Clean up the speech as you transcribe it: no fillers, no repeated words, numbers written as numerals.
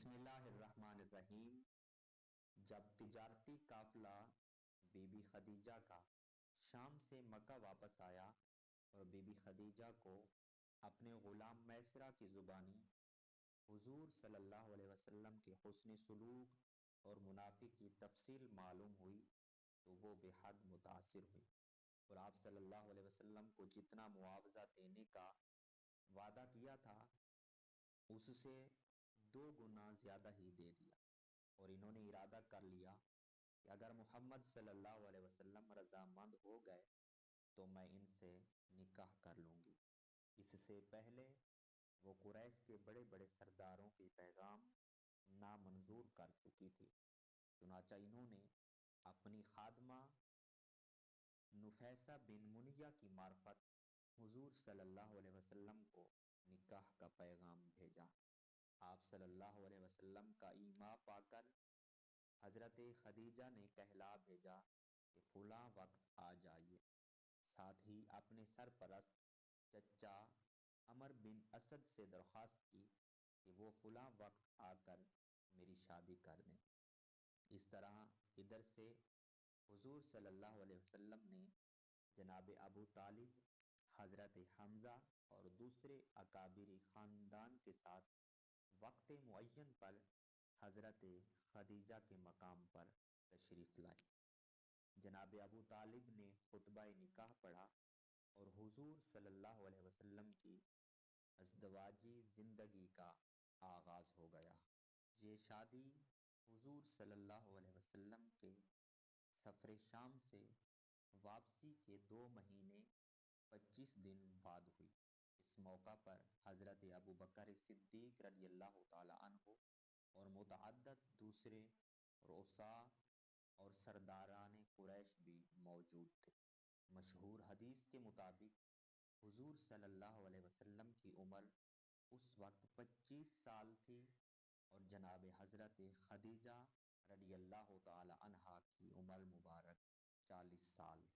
بسم اللہ الرحمن الرحیم۔ جب تجارتی قافلہ بی بی خدیجہ کا شام سے مکہ واپس آیا اور بی بی خدیجہ کو اپنے غلام میسرہ کی زبانی حضور صلی اللہ علیہ وسلم کے حسن سلوک اور منافع کی تفصیل معلوم ہوئی تو وہ بے حد متاثر ہوئی اور آپ صلی اللہ علیہ وسلم کو جتنا معاوضہ دینے کا وعدہ کیا تھا اس سے 2 گنا زیادہ ہی دے دیا، اور انہوں نے ارادہ کر لیا کہ اگر محمد صلی اللہ علیہ وسلم رضامند ہو گئے تو میں ان سے نکاح کر لوں گی۔ اس سے پہلے وہ قریش کے بڑے بڑے سرداروں کے پیغام نامنظور کر چکی تھی، چنانچہ انہوں نے اپنی خادمہ نفیسہ بن منیہ کی معرفت حضور صلی اللہ علیہ وسلم کو نکاح کا پیغام بھیجا۔ آپ صلی اللہ علیہ وسلم کا ایما پا کر حضرت خدیجہ نے کہلا بھیجا کہ فلاں وقت آ جائیے، ساتھ ہی اپنے سرپرست چچا عمر بن اسد سے درخواست کی کہ وہ فلاں وقت آ کر میری شادی کر دیں۔ اس طرح ادھر سے حضور صلی اللہ علیہ وسلم نے جناب ابو طالب، حضرت حمزہ اور دوسرے اکابر خاندان کے ساتھ وقت معین پر حضرت خدیجہ کے مقام پر تشریف لائے۔ جناب ابو طالب نے خطبہ نکاح پڑھا اور حضور صلی اللہ علیہ وسلم کی ازدواجی زندگی کا آغاز ہو گیا۔ یہ شادی حضور صلی اللہ علیہ وسلم کے سفر شام سے واپسی کے 2 مہینے 25 دن بعد ہوئی۔ اس موقع پر حضرت ابوبکر صدیق رضی اللہ تعالی عنہ اور متعدد دوسرے رؤساء اور سرداران قریش بھی موجود تھے۔ مشہور حدیث کے مطابق حضور صلی اللہ علیہ وسلم کی عمر اس وقت 25 سال تھی اور جناب حضرت خدیجہ رضی اللہ تعالی عنہا کی عمر مبارک 40 سال